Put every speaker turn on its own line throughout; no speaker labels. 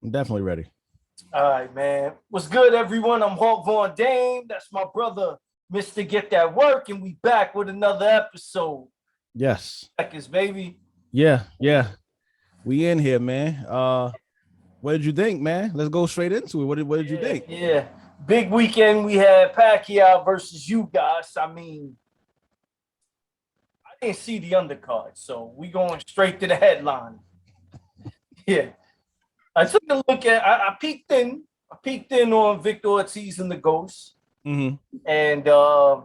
I'm definitely ready.
All right, man. What's good, everyone? I'm Hawk Von Dame. That's my brother, Mr. Get That Work, and we back with another episode.
Yes.
Seconds, baby.
Yeah. We in here, man. What did you think, man? Let's go straight into it. What did you think?
Yeah. Big weekend. We had Pacquiao versus Ugas. I mean, I didn't see the undercard, so we going straight to the headline. Yeah. I took a look at. I peeked in. I peeked in on Victor Ortiz and the Ghost,
Mm-hmm.
and I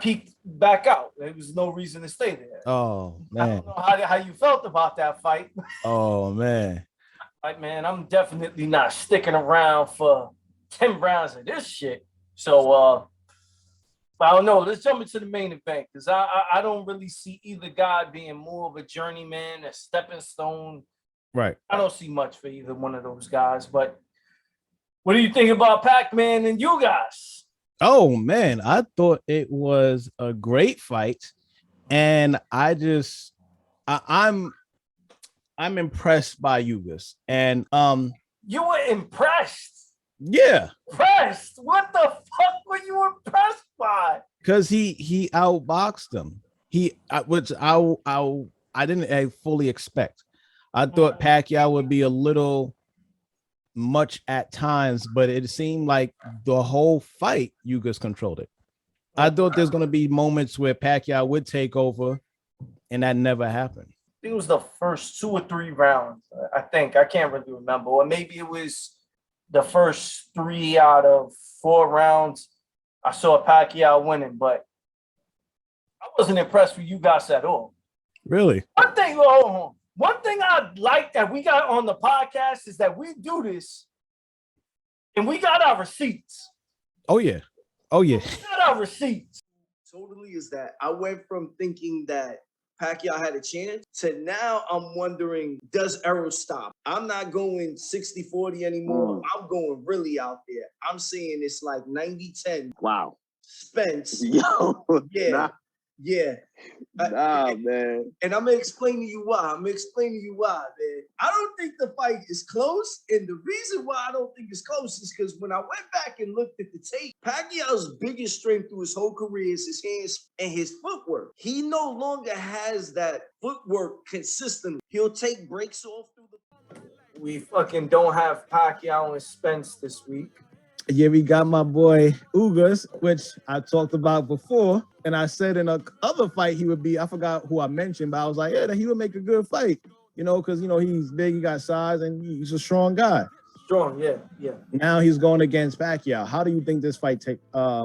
peeked back out. There was no reason to stay there.
Oh
I
man.
don't know how you felt about that fight.
Oh man.
Like, man, I'm definitely not sticking around for 10 rounds of this shit. So I don't know. Let's jump into the main event because I don't really see either guy being more of a journeyman, a stepping stone.
Right.
I don't see much for either one of those guys. But what do you think about Pac-Man and you guys?
Oh man, I thought it was a great fight, and I'm impressed by Ugas, and
You were impressed.
yeah,
Impressed? What the fuck were you impressed by?
because he outboxed him. Which I didn't fully expect. I thought Pacquiao would be a little much at times, but it seemed like the whole fight Ugas controlled it. I thought there's going to be moments where Pacquiao would take over, and that never happened.
It was the first 2 or 3 rounds. I think I can't really remember, or maybe it was the first 3 out of 4 rounds. I saw Pacquiao winning, but I wasn't impressed with you guys at all.
Really?
One thing I like that we got on the podcast is that we do this, and we got our receipts.
Oh yeah.
We got our receipts.
Totally is that I went from thinking that Pacquiao had a chance to now I'm wondering, does Errol stop? I'm not going 60-40 anymore. I'm going really out there. I'm saying it's like 90-10.
Wow.
Spence.
Yo.
Yeah.
Nah.
Yeah.
Man.
And I'm going to explain to you why. Man. I don't think the fight is close. And the reason why I don't think it's close is because when I went back and looked at the tape, Pacquiao's biggest strength through his whole career is his hands and his footwork. He no longer has that footwork consistently. He'll take breaks off through the...
We fucking don't have Pacquiao and Spence this week.
Yeah, we got my boy Ugas, which I talked about before. And I said in a other fight he would be, I forgot who I mentioned, but I was like, yeah, he would make a good fight, because, he's big, he got size, and he's a strong guy.
Strong, yeah.
Now he's going against Pacquiao. How do you think this fight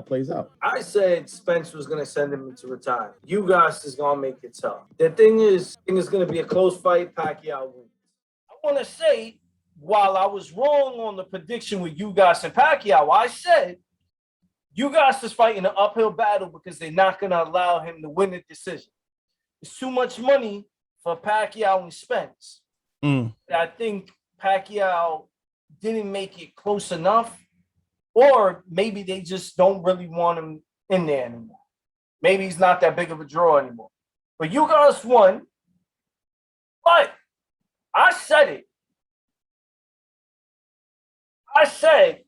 plays out?
I said Spence was going to send him to retire. You guys is going to make it tough. The thing is, it's going to be a close fight. Pacquiao wins. I want to say, while I was wrong on the prediction with Ugas and Pacquiao, I said Ugas is fighting an uphill battle because they're not going to allow him to win the decision. It's too much money for Pacquiao and Spence. I think Pacquiao didn't make it close enough, or maybe they just don't really want him in there anymore. Maybe he's not that big of a draw anymore. But Ugas won. But I said it. I said,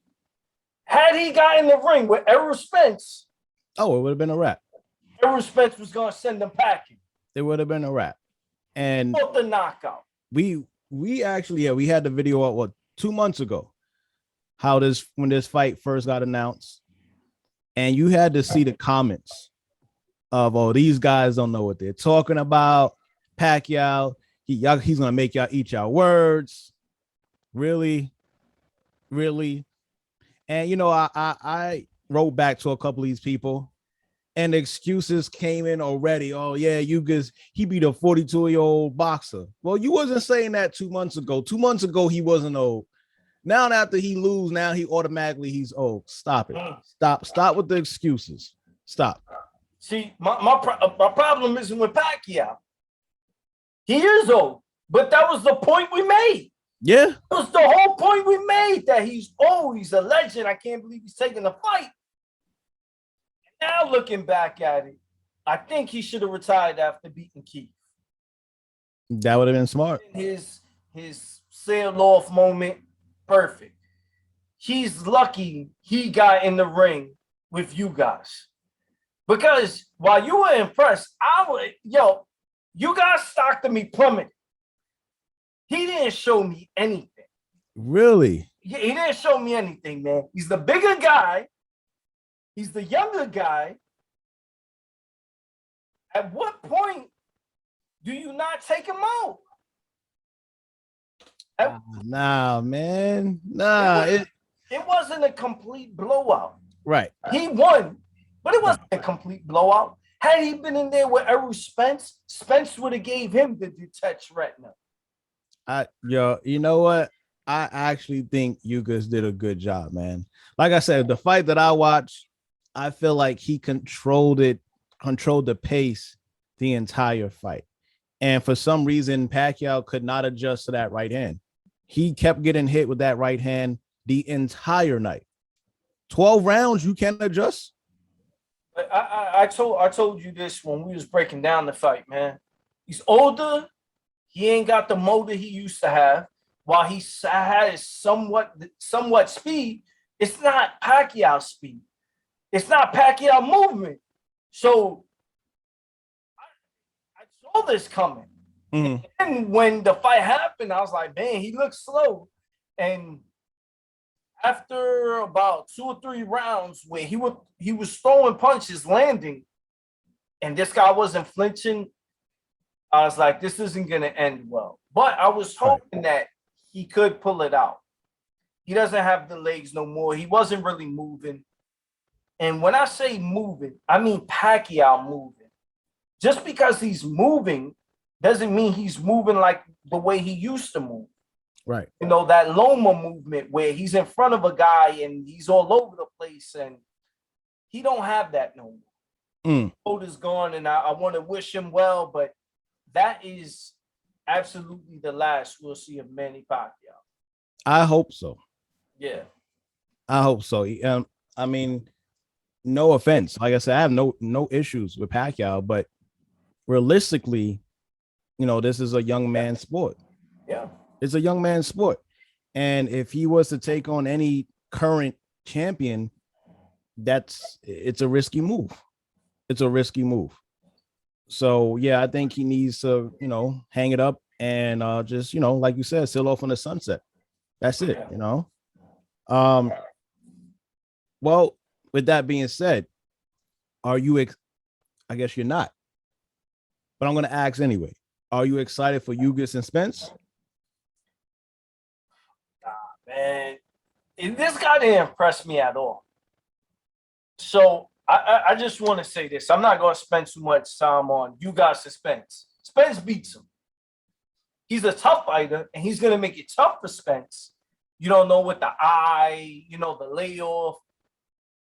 had he got in the ring with Errol Spence,
it would have been a wrap.
Errol Spence was going to send him packing.
It would have been a wrap. And
the knockout.
We actually, we had the video out 2 months ago. When this fight first got announced, and you had to see the comments of, these guys don't know what they're talking about. Pacquiao, he's gonna make y'all eat y'all words. Really. And I wrote back to a couple of these people, and the excuses came in already. Oh yeah, he beat a 42-year-old boxer. Well, you wasn't saying that 2 months ago. 2 months ago he wasn't old. Now after he lose, now he's old. Stop it. Stop with the excuses. Stop.
See, my problem isn't with Pacquiao. He is old, but that was the point we made.
Yeah.
That was the whole point we made, that he's a legend. I can't believe he's taking the fight. Now looking back at it, I think he should have retired after beating Keith.
That would have been smart.
His sail off moment, perfect. He's lucky he got in the ring with you guys. Because while you were impressed, you guys stock to me plummeted. He didn't show me anything.
Really?
He didn't show me anything, man. He's the bigger guy. He's the younger guy. At what point do you not take him out?
Nah, man. Nah.
It wasn't a complete blowout.
Right.
He won, but it wasn't a complete blowout. Had he been in there with Errol Spence, Spence would have gave him the detached retina.
You know what? I actually think Ugas did a good job, man. Like I said, the fight that I watched, I feel like he controlled the pace the entire fight. And for some reason, Pacquiao could not adjust to that right hand. He kept getting hit with that right hand the entire night. 12 rounds, you can't adjust.
I told you this when we was breaking down the fight, man. He's older. He ain't got the motor he used to have. While he has somewhat speed, it's not Pacquiao speed. It's not Pacquiao movement. So I saw this coming. Mm-hmm. And when the fight happened, I was like, man, he looks slow. And after about 2 or 3 rounds where he was throwing punches, landing, and this guy wasn't flinching, I was like, this isn't going to end well. But I was hoping that he could pull it out. He doesn't have the legs no more. He wasn't really moving. And when I say moving, I mean Pacquiao moving. Just because he's moving doesn't mean he's moving like the way he used to move.
Right.
You know, that Loma movement where he's in front of a guy and he's all over the place, and he don't have that no more. Hope is gone, and I want to wish him well, but that is absolutely the last we'll see of Manny Pacquiao.
I hope so.
Yeah.
I hope so. I mean, no offense. Like I said, I have no issues with Pacquiao, but realistically, you know, this is a young man's sport.
Yeah.
It's a young man's sport. And if he was to take on any current champion, it's a risky move. It's a risky move. So, yeah, I think he needs to, you know, hang it up and just, you know, like you said, sail off on the sunset. That's it, you know. Well, with that being said, are you I guess you're not. But I'm going to ask anyway. Are you excited for Ugas and Spence?
Man, this guy didn't impress me at all. So I just want to say this. I'm not going to spend too much time on Ugas and Spence. Spence beats him. He's a tough fighter, and he's going to make it tough for Spence. You don't know with the eye, you know, the layoff.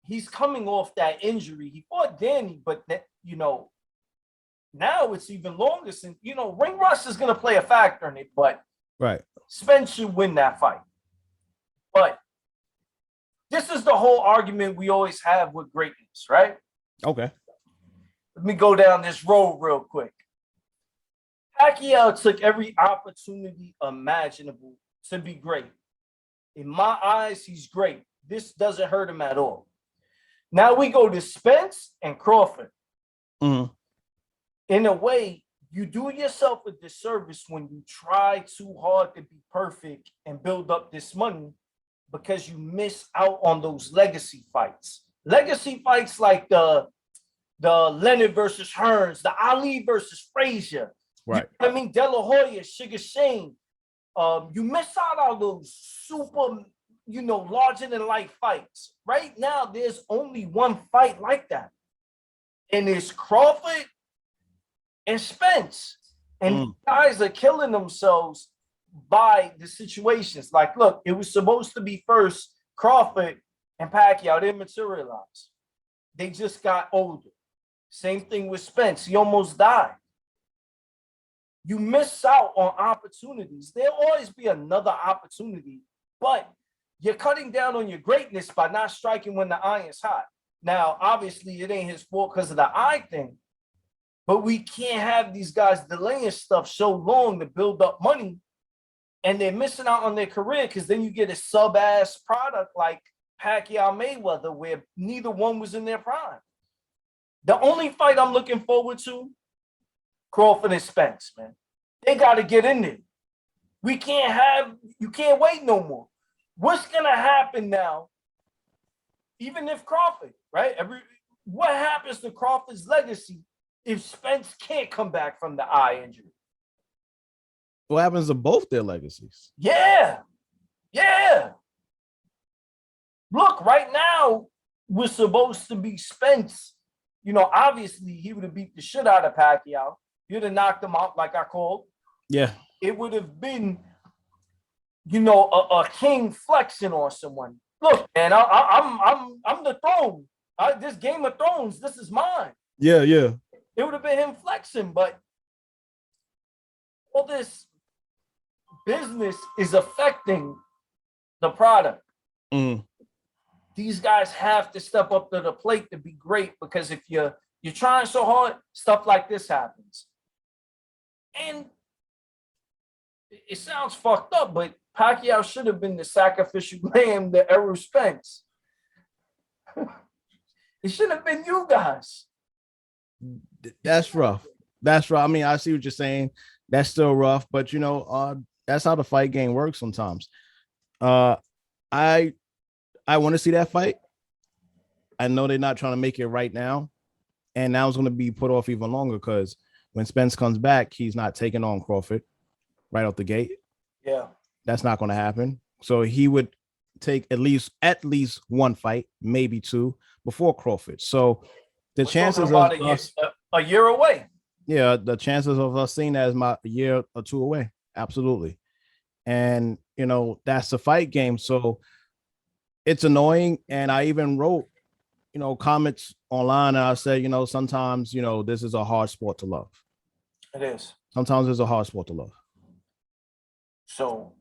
He's coming off that injury. He fought Danny, but, you know, now it's even longer since, you know, ring rust is going to play a factor in it, but
right,
Spence should win that fight. But this is the whole argument we always have with greatness, right?
Okay.
Let me go down this road real quick. Pacquiao took every opportunity imaginable to be great. In my eyes, he's great. This doesn't hurt him at all. Now we go to Spence and Crawford.
Mm-hmm.
In a way, you do yourself a disservice when you try too hard to be perfect and build up this money, because you miss out on those legacy fights. Legacy fights like the Leonard versus Hearns, the Ali versus Frazier.
Right.
You know what I mean? De La Hoya, Sugar Shane. You miss out on those super, you know, larger than life fights. Right now, there's only one fight like that. And it's Crawford and Spence. And guys are killing themselves by the situations. Like, look, it was supposed to be first Crawford and Pacquiao. They didn't materialize. They just got older. Same thing with Spence. He almost died. You miss out on opportunities. There'll always be another opportunity, but you're cutting down on your greatness by not striking when the iron's hot. Now, obviously, it ain't his fault because of the eye thing, but we can't have these guys delaying stuff so long to build up money And they're missing out on their career because then you get a sub-ass product like Pacquiao Mayweather, where neither one was in their prime. The only fight I'm looking forward to, Crawford and Spence, man. They got to get in there. You can't wait no more. What's going to happen now, even if Crawford, right? What happens to Crawford's legacy if Spence can't come back from the eye injury?
What happens to both their legacies?
Yeah. Look, right now, we're supposed to be Spence. You know, obviously, he would have beat the shit out of Pacquiao. He would have knocked him out like I called.
Yeah.
It would have been, you know, a king flexing on someone. Look, man, I'm the throne. This Game of Thrones, this is mine.
Yeah.
It would have been him flexing, but all this business is affecting the product.
Mm.
These guys have to step up to the plate to be great, because if you're trying so hard, stuff like this happens. And it sounds fucked up, but Pacquiao should have been the sacrificial lamb to Errol Spence. It should have been you guys.
That's rough. I mean, I see what you're saying. That's still rough, but you know, that's how the fight game works sometimes. I want to see that fight. I know they're not trying to make it right now, and now it's going to be put off even longer because when Spence comes back, he's not taking on Crawford right out the gate.
Yeah,
that's not going to happen. So he would take at least one fight, maybe two, before Crawford. So the chances of us,
a year away.
Yeah, the chances of us seeing that is a year or two away. Absolutely. And, you know, that's the fight game. So it's annoying. And I even wrote, you know, comments online. And I said, you know, sometimes, you know, this is a hard sport to love.
It is.
Sometimes it's a hard sport to love.
So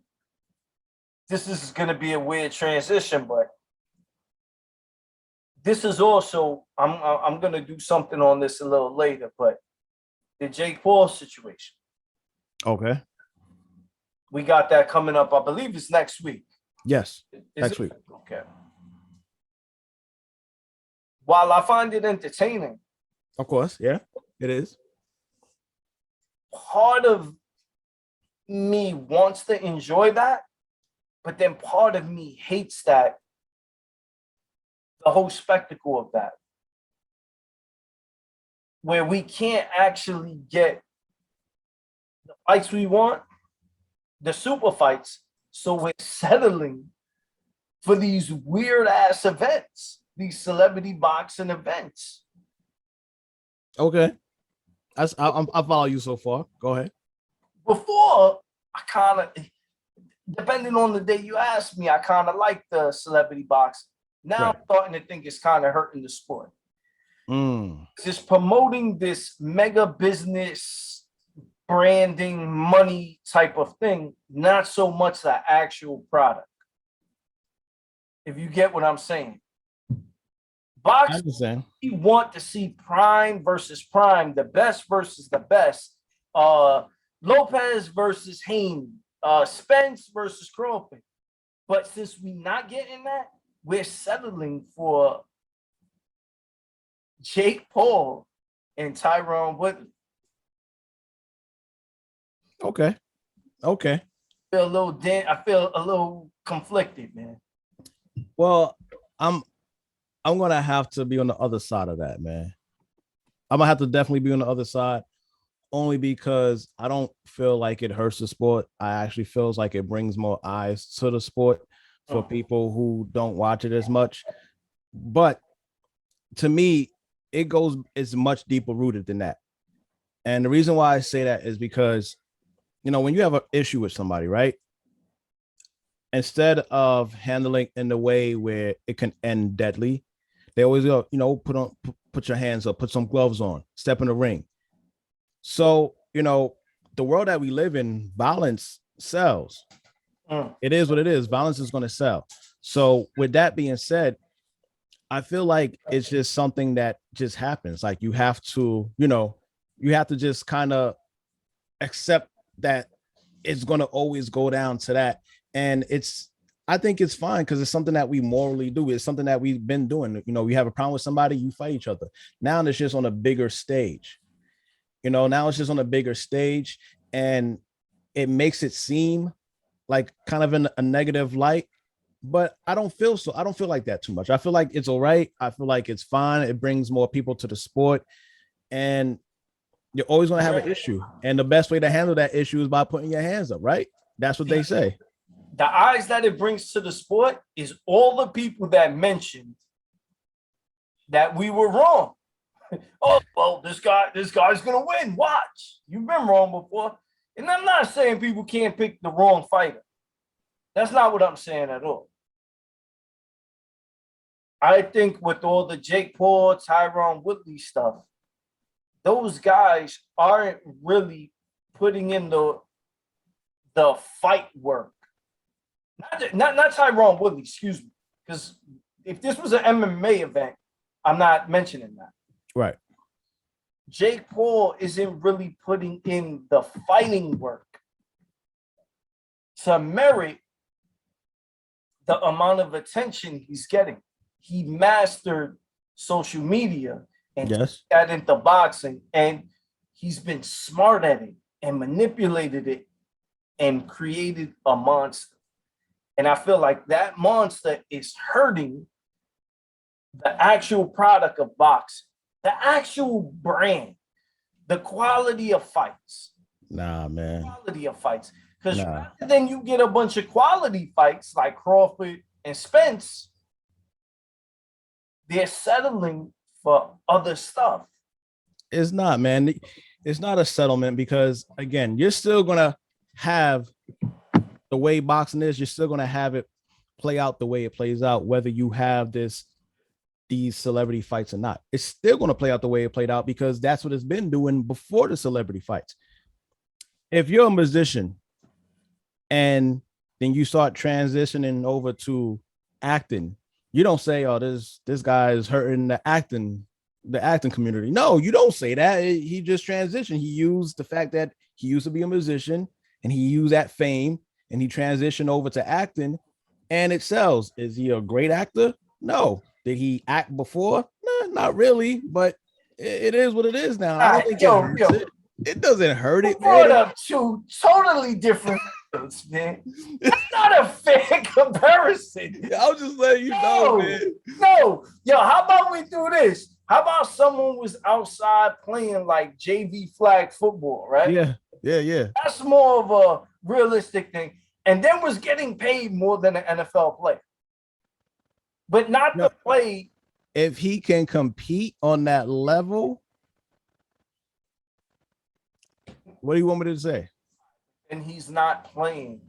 this is going to be a weird transition, but this is also, I'm going to do something on this a little later, but the Jake Paul situation.
Okay.
We got that coming up. I believe it's next week.
Yes, next week.
Okay. While I find it entertaining.
Of course, yeah, it is.
Part of me wants to enjoy that, but then part of me hates that, the whole spectacle of that, where we can't actually get the fights we want, the super fights, so we're settling for these weird ass events, these celebrity boxing events.
Okay, I follow you so far. Go ahead.
Before, I kind of, depending on the day you ask me, I kind of like the celebrity boxing. Now right. I'm starting to think it's kind of hurting the sport. Just promoting this mega business, branding, money type of thing, not so much the actual product. If you get what I'm saying. Boxing, we want to see prime versus prime, the best versus the best. Lopez versus Haney, Spence versus Crawford. But since we're not getting that, we're settling for Jake Paul and Tyron Woodley.
Okay.
I feel a little conflicted, man.
Well, I'm gonna have to be on the other side of that, man. I'm gonna have to definitely be on the other side, only because I don't feel like it hurts the sport. I actually feels like it brings more eyes to the sport for people who don't watch it as much. But to me, it's much deeper rooted than that. And the reason why I say that is because, you know, when you have an issue with somebody, right? Instead of handling in the way where it can end deadly, they always go, you know, put your hands up, put some gloves on, step in the ring. So, you know, the world that we live in, violence sells. It is what it is. Violence is going to sell. So with that being said, I feel like it's just something that just happens. Like you have to just kind of accept that it's going to always go down to that. And I think it's fine because it's something that we morally do. It's something that we've been doing. You know, we have a problem with somebody, you fight each other. Now it's just on a bigger stage. You know, now it's just on a bigger stage, and it makes it seem like kind of in a negative light. But I don't feel like that too much. I feel like it's all right. I feel like it's fine. It brings more people to the sport, and you're always going to have an issue. And the best way to handle that issue is by putting your hands up, right? That's what they say.
The eyes that it brings to the sport is all the people that mentioned that we were wrong. Oh, well, this guy's gonna win. Watch. You've been wrong before. And I'm not saying people can't pick the wrong fighter. That's not what I'm saying at all. I think with all the Jake Paul, Tyron Woodley stuff, those guys aren't really putting in the fight work. Not Tyron Woodley, excuse me. Because if this was an MMA event, I'm not mentioning that.
Right.
Jake Paul isn't really putting in the fighting work to merit the amount of attention he's getting. He mastered social media and got into boxing, and he's been smart at it and manipulated it and created a monster. And I feel like that monster is hurting the actual product of boxing, the actual brand, the quality of fights.
Nah, man.
Quality of fights. Because rather than you get a bunch of quality fights like Crawford and Spence, they're settling for other stuff.
It's not, man. It's not a settlement because, again, you're still going to have the way boxing is. You're still going to have it play out the way it plays out, whether you have these celebrity fights or not. It's still going to play out the way it played out because that's what it's been doing before the celebrity fights. If you're a musician and then you start transitioning over to acting, you don't say, oh, this guy is hurting the acting community. No, you don't say that. He just transitioned. He used the fact that he used to be a musician and he used that fame and he transitioned over to acting and it sells. Is he a great actor? No. Did he act before? No, not really, but it is what it is now. I don't think it doesn't hurt it.
Brought up two totally different things, man. That's not a fair comparison.
I was just letting you know, man.
No, yo, how about we do this? How about someone was outside playing like JV flag football, right?
Yeah.
That's more of a realistic thing. And then was getting paid more than an NFL player. But not to play.
If he can compete on that level, what do you want me to say?
And he's not playing.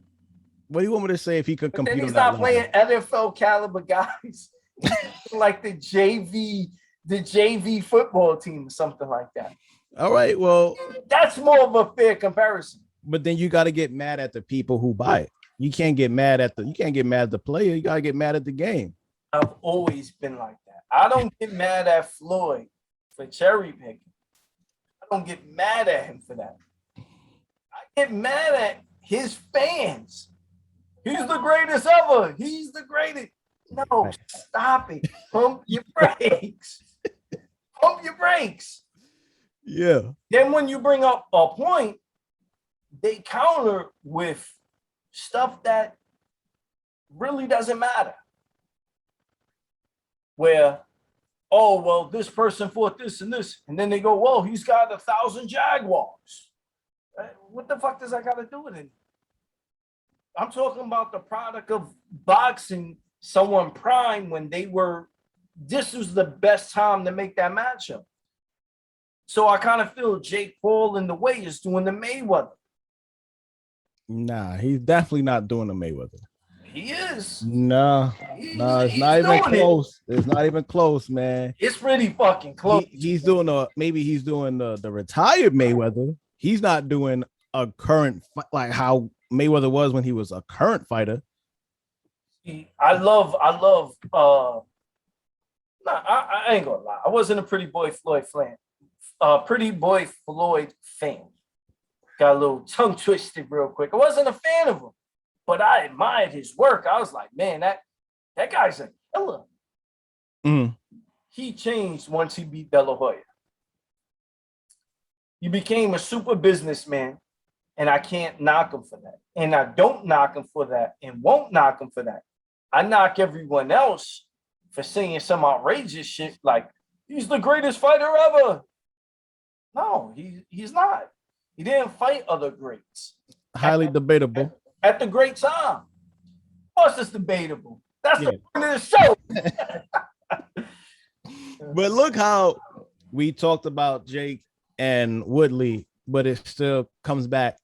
What do you want me to say if he could compete?
Then he's not playing NFL caliber guys like the JV football team or something like that.
All right, well,
that's more of a fair comparison.
But then you got to get mad at the people who buy it. You can't get mad at the player. You got to get mad at the game.
I've always been like that. I don't get mad at Floyd for cherry picking. I don't get mad at him for that. I get mad at his fans. He's the greatest ever. He's the greatest. No, stop it. Pump your brakes. Pump your brakes.
Yeah.
Then when you bring up a point, they counter with stuff that really doesn't matter. Where, oh, well, this person fought this and this. And then they go, whoa, he's got 1,000 Jaguars. What the fuck does that got to do with it? I'm talking about the product of boxing, someone prime when this was the best time to make that matchup. So I kind of feel Jake Paul in the way is doing the Mayweather.
Nah, he's definitely not doing the Mayweather.
He is.
No, it's not even close. It's not even close, man.
It's pretty fucking close.
He's doing the retired Mayweather. He's not doing a current like how Mayweather was when he was a current fighter.
I ain't gonna lie. I wasn't a Pretty Boy Floyd fan. got a little tongue twisted real quick. I wasn't a fan of him, but I admired his work. I was like, man, that guy's a killer.
Mm.
He changed once he beat De La Hoya. He became a super businessman, and I can't knock him for that. And I don't knock him for that and won't knock him for that. I knock everyone else for saying some outrageous shit like, he's the greatest fighter ever. No, he's not. He didn't fight other greats.
Highly debatable.
At the great time. Of course it's debatable. That's the point of the show.
But look how we talked about Jake and Woodley, but it still comes back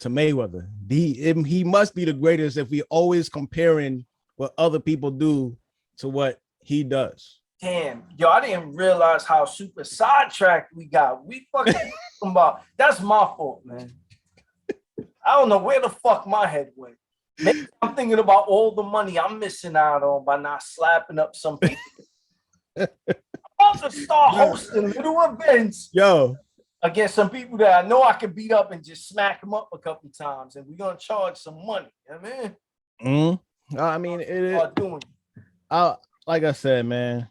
to Mayweather. He must be the greatest if we always comparing what other people do to what he does.
Damn, yo, I didn't realize how super sidetracked we got. We fucking talking about, that's my fault, man. I don't know where the fuck my head went. Maybe I'm thinking about all the money I'm missing out on by not slapping up some people. I'm about to start hosting little events against some people that I know I can beat up and just smack them up a couple times, and we're gonna charge some money. You know what I mean?
I mean, like I said, man,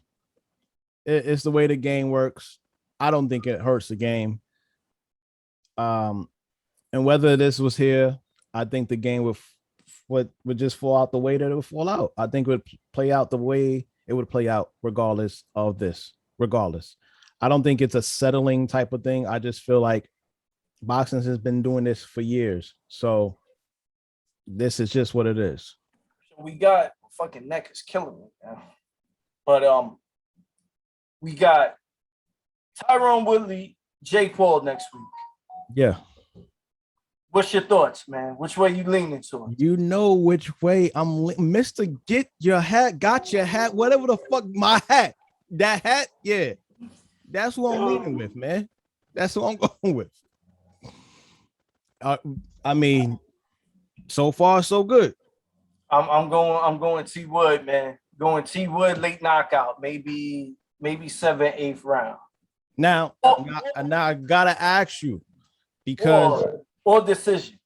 it's the way the game works. I don't think it hurts the game. And whether this was here, I think the game would just fall out the way that it would fall out. I think it would play out the way it would play out regardless of this. Regardless, I don't think it's a settling type of thing. I just feel like boxing has been doing this for years, so this is just what it is.
So we got fucking neck is killing me now, but we got Tyron Woodley, Jake Paul next week.
Yeah.
What's your thoughts, man? Which way you leaning to?
You know which way I'm, Mr. Get your hat, got your hat, whatever the fuck my hat. That hat, yeah. That's what I'm leaning with, man. That's what I'm going with. I mean, so far so good.
I'm going T Wood, man. Going T Wood late knockout, maybe 7th, 8th round.
Now I gotta ask you because
or decision.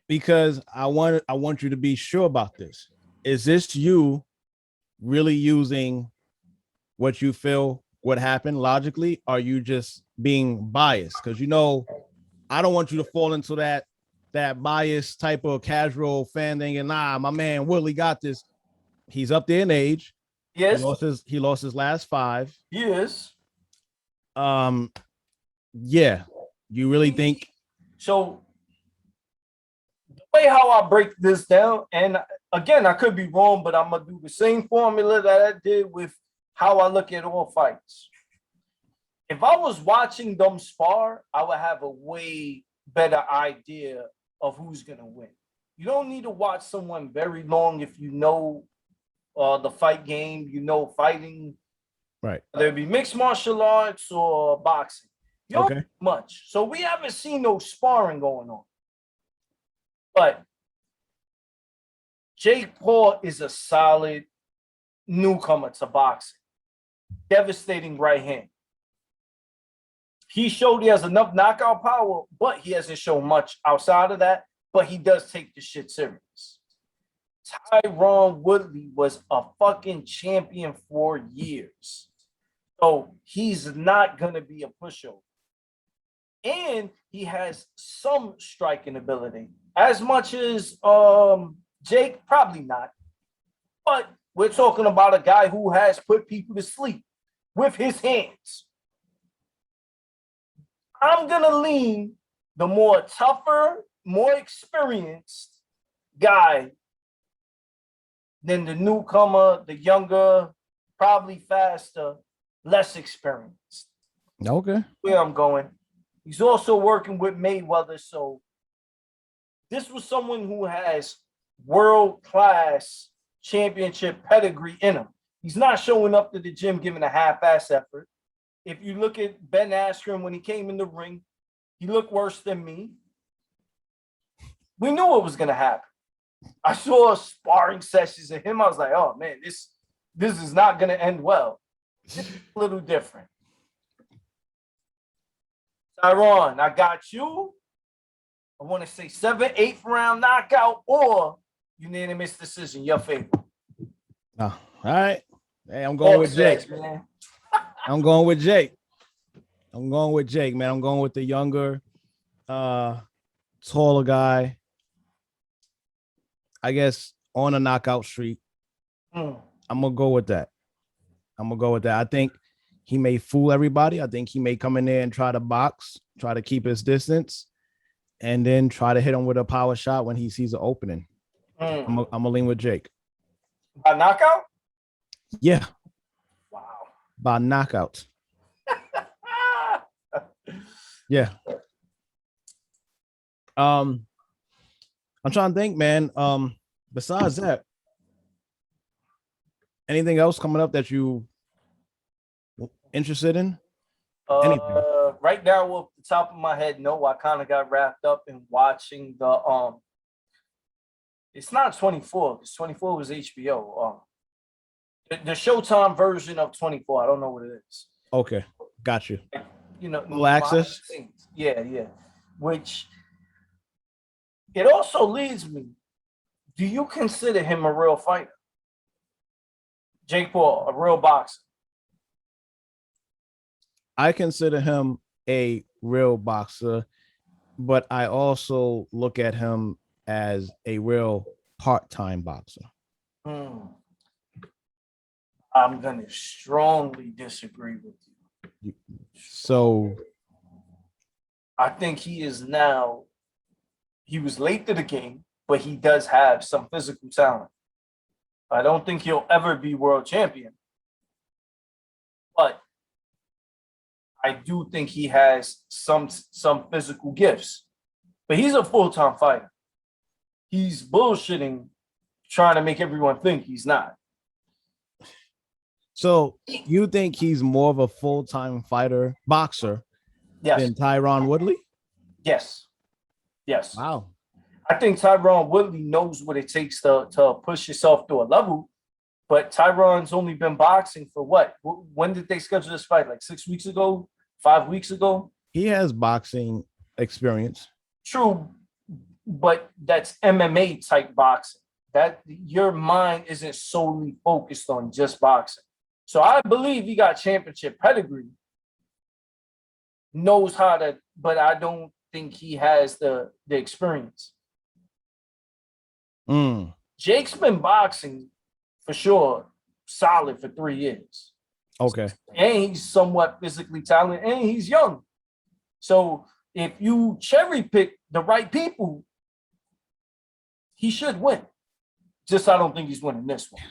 Because I want you to be sure about this. Is this you really using what you feel would happen logically? Or are you just being biased? Because I don't want you to fall into that biased type of casual fan thing. And my man Woodley got this. He's up there in age.
Yes.
He lost his last 5.
Yes.
Yeah. You really think
so? The way how I break this down, and again, I could be wrong, but I'm gonna do the same formula that I did with how I look at all fights. If I was watching them spar, I would have a way better idea of who's gonna win. You don't need to watch someone very long if you know the fight game, fighting,
right?
Whether it be mixed martial arts or boxing. You don't need much. So we haven't seen no sparring going on. But Jake Paul is a solid newcomer to boxing. Devastating right hand. He showed he has enough knockout power, but he hasn't shown much outside of that. But he does take the shit serious. Tyron Woodley was a fucking champion for years. So he's not going to be a pushover. And he has some striking ability. As much as Jake, probably not. But we're talking about a guy who has put people to sleep with his hands. I'm going to lean the more tougher, more experienced guy than the newcomer, the younger, probably faster, less experienced.
Okay.
Where I'm going. He's also working with Mayweather, so this was someone who has world-class championship pedigree in him. He's not showing up to the gym giving a half-ass effort. If you look at Ben Askren when he came in the ring, he looked worse than me. We knew it was going to happen. I saw sparring sessions of him. I was like, oh, man, this is not going to end well. It's a little different. Tyron, I got you. I want to say 7th, 8th round knockout or unanimous decision. Your favorite.
All right. Hey, I'm going with Jake.
Man.
I'm going with Jake. I'm going with Jake, man. I'm going with the younger, taller guy. I guess on a knockout streak. I'm gonna go with that. I think he may fool everybody. I think he may come in there and try to box, try to keep his distance, and then try to hit him with a power shot when he sees an opening. I'm gonna lean with Jake.
By knockout?
Yeah.
Wow.
By knockout. Yeah. I'm trying to think, man. Besides that, anything else coming up that you interested in?
Right now, off the top of my head, no. I kind of got wrapped up in watching the It's not 24 because 24 was HBO. The Showtime version of 24. I don't know what it is.
Okay, got you.
You know,
Full access.
Yeah. Which it also leads me. Do you consider him a real fighter? Jake Paul, a real boxer?
I consider him a real boxer, but I also look at him as a real part-time boxer.
I'm going to strongly disagree with you.
So
I think he was late to the game, but he does have some physical talent. I don't think he'll ever be world champion, but I do think he has some physical gifts. But he's a full-time fighter. He's bullshitting, trying to make everyone think he's not.
So you think he's more of a full-time boxer than Tyron Woodley?
Yes.
Wow.
I think Tyron Woodley knows what it takes to push yourself to a level, but Tyron's only been boxing for what? When did they schedule this fight? Like 6 weeks ago? 5 weeks ago?
He has boxing experience.
True, but that's MMA type boxing. That your mind isn't solely focused on just boxing. So I believe he got championship pedigree, knows how to, but I don't think he has the experience. Jake's been boxing for sure, solid for 3 years.
Okay.
And he's somewhat physically talented, and he's young. So if you cherry pick the right people, he should win. Just I don't think he's winning this one.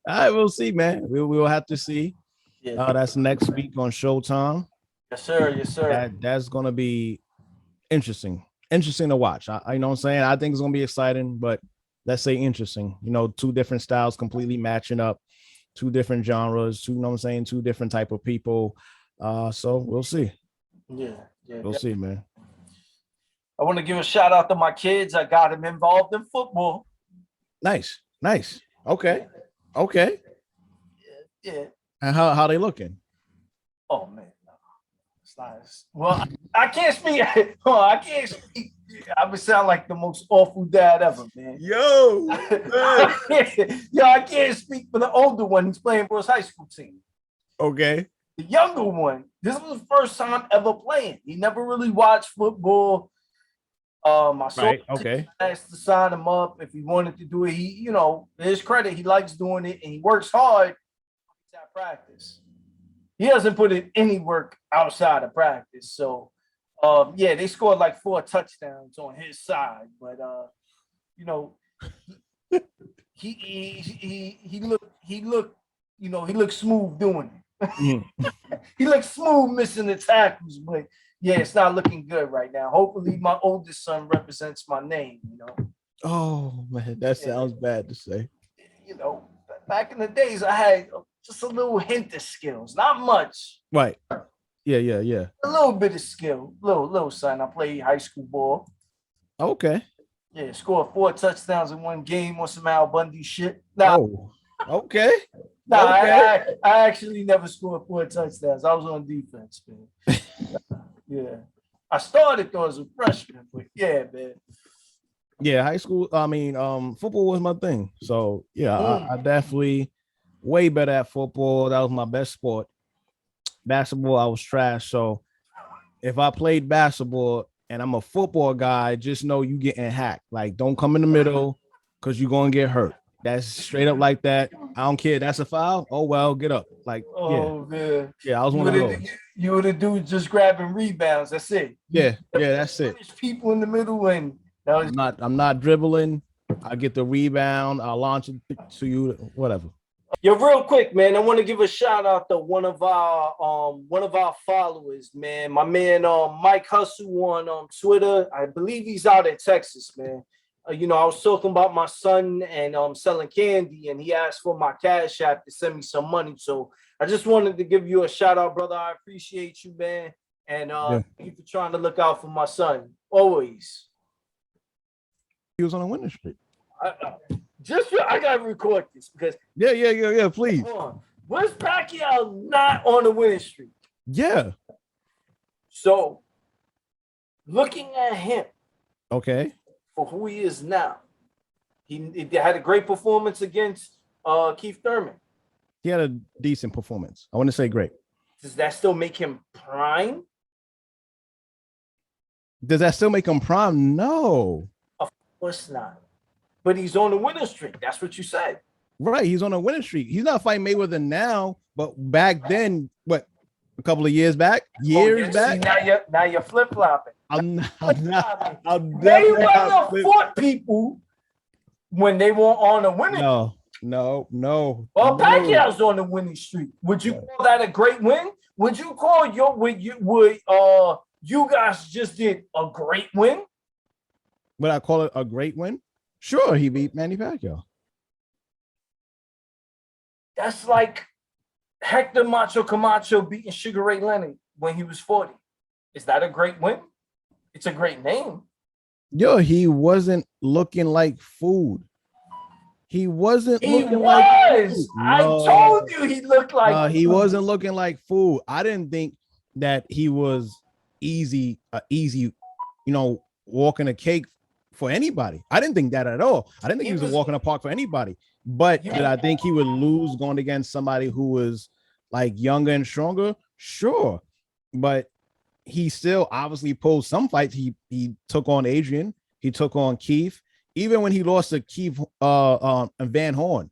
All right, we'll see, man. We will have to see.
Yeah.
That's next week on Showtime.
Yes, sir.
That's gonna be interesting to watch. I know what I'm saying. I think it's gonna be exciting, but let's say interesting. You know, 2 different styles completely matching up, 2 different genres, 2, you know what I'm saying, 2 different type of people. So we'll see.
Yeah.
We'll see, man.
I want to give a shout out to my kids. I got them involved in football.
Nice. Okay.
Yeah.
And how they looking?
Oh man. It's nice. Well, I can't speak. I can't speak. I would sound like the most awful dad ever, man.
Yo,
I can't speak for the older one who's playing for his high school team.
Okay.
The younger one, this was the first time ever playing. He never really watched football. I saw asked to sign him up if he wanted to do it. He, you know, to his credit, he likes doing it and he works hard at practice. He doesn't put in any work outside of practice. So they scored like 4 touchdowns on his side, but you know, he looked smooth doing it. He looked smooth missing the tackles, but yeah, it's not looking good right now. Hopefully, my oldest son represents my name. You know.
Oh man, that sounds bad to say.
You know, back in the days, I had just a little hint of skills, not much.
Right. Yeah.
A little bit of skill, little son. I played high school ball.
Okay.
Yeah, scored 4 touchdowns in 1 game on some Al Bundy shit.
Okay.
I actually never scored 4 touchdowns. I was on defense, man. Yeah. I started though as a freshman, but yeah, man.
Yeah, high school. I mean, football was my thing. So yeah, I definitely way better at football. That was my best sport. Basketball, I was trash. So if I played basketball and I'm a football guy, just know you getting hacked. Like, don't come in the middle because you're gonna get hurt. That's straight up like that. I don't care. That's a foul. Oh well, get up. Like,
Oh man.
yeah, I was one of those.
You were the dude just grabbing rebounds. That's it.
Yeah, that's it.
People in the middle and that was
I'm not dribbling. I get the rebound. I'll launch it to you. Whatever.
Yo, real quick, man. I want to give a shout out to one of our followers, man. My man, Mike Hustle on Twitter. I believe he's out in Texas, man. I was talking about my son and selling candy, and he asked for my Cash App to send me some money. So I just wanted to give you a shout out, brother. I appreciate you, man, and thank you for trying to look out for my son always.
He was on a winning streak.
I gotta record this because
yeah. Please.
Was Pacquiao not on the winning streak?
Yeah.
So, looking at him,
okay,
for who he is now, he had a great performance against Keith Thurman.
He had a decent performance. I want to say great.
Does that still make him prime?
Does that still make him prime? No.
Of course not. But he's on the winning streak. That's what you said.
Right. He's on a winning streak. He's not fighting Mayweather now, but back then, what, a couple of years back? Back?
See, now you're flip-flopping.
I'm not.
Mayweather fought people when they weren't on the winning
streak. No.
Well, Pacquiao's on the winning streak. Would you call that a great win? Would you call you guys just did a great win?
Would I call it a great win? Sure, he beat Manny Pacquiao.
That's like Hector Macho Camacho beating Sugar Ray Leonard when he was 40. Is that a great win? It's a great name.
Yo, he wasn't looking like food. He wasn't looking
like food.
No.
I told you he looked like
he wasn't looking like food. I didn't think that he was easy, walking a cake for anybody. I didn't think that at all. I didn't think he was a walk in the park for anybody. But did I think he would lose going against somebody who was like younger and stronger? Sure. But he still obviously pulled some fights. He took on Adrian. He took on Keith. Even when he lost to Keith Van Horn,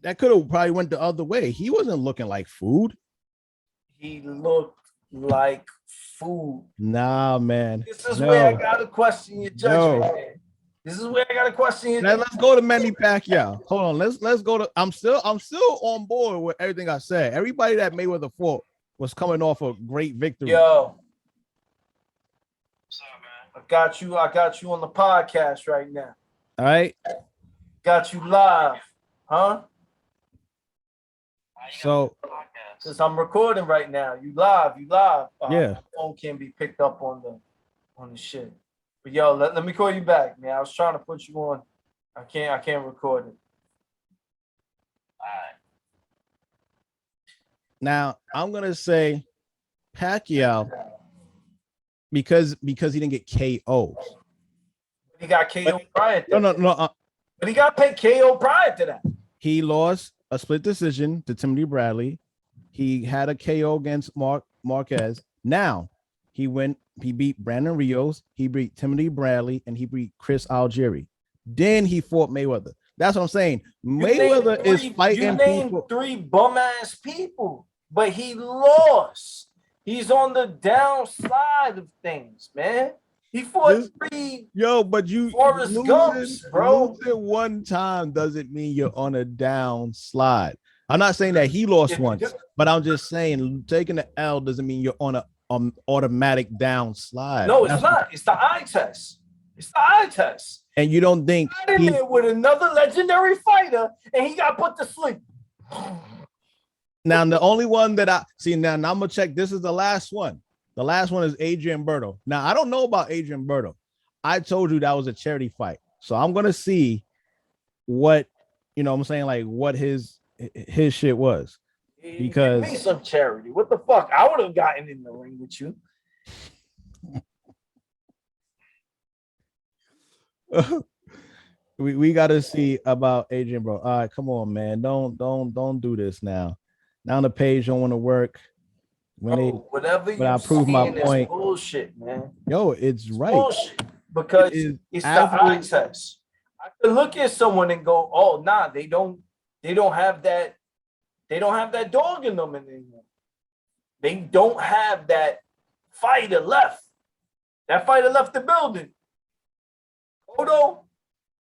that could have probably went the other way. He wasn't looking like food.
He looked like food.
Nah, man.
This is where I gotta question your judgment. Man. This is where I gotta question your
Let's go to Manny Pacquiao. Hold on. Let's go to. I'm still on board with everything I said. Everybody that Mayweather fought was coming off a great victory.
Yo. I got you on the podcast right now.
All right.
Got you live. Huh?
So
since I'm recording right now, you live.
Yeah.
My phone can't be picked up on the shit. But yo, let me call you back, man. I was trying to put you on. I can't record it. All right.
Now I'm gonna say Pacquiao because he didn't get KO'd.
He got KO prior to that.
No.
But he got paid KO prior to that.
He lost a split decision to Timothy Bradley. He had a KO against Marquez. Now he beat Brandon Rios, he beat Timothy Bradley, and he beat Chris Algieri. Then he fought Mayweather. That's what I'm saying. Mayweather is fighting people. 3
bum-ass people, but he lost. He's on the downside of things, man. He fought 3.
Yo, but you
Forrest Gumps, bro.
Losing one time doesn't mean you're on a down slide. I'm not saying that he lost once, but I'm just saying taking the L doesn't mean you're on a automatic down slide.
No, it's not. It's the eye test. It's the eye test.
And you don't think
in there with another legendary fighter, and he got put to sleep.
Now, the only one that I see now, I'm gonna check. This is the last one. The last one is Adrian Berto. Now, I don't know about Adrian Berto. I told you that was a charity fight. So I'm gonna see what I'm saying, like what his shit was. Because
give me some charity. What the fuck? I would have gotten in the ring with you.
we got to see about Adrian, bro. All right, come on, man. Don't do this now. Now the page don't want to work.
Whatever
But
you
I prove my
saying is
point.
bullshit, man.
Yo, it's right.
Bullshit. Because
It is
it's
absolute-
the eye test. I could look at someone and go, oh nah, they don't have that dog in them anymore. They don't have that fighter left. That fighter left the building. Cotto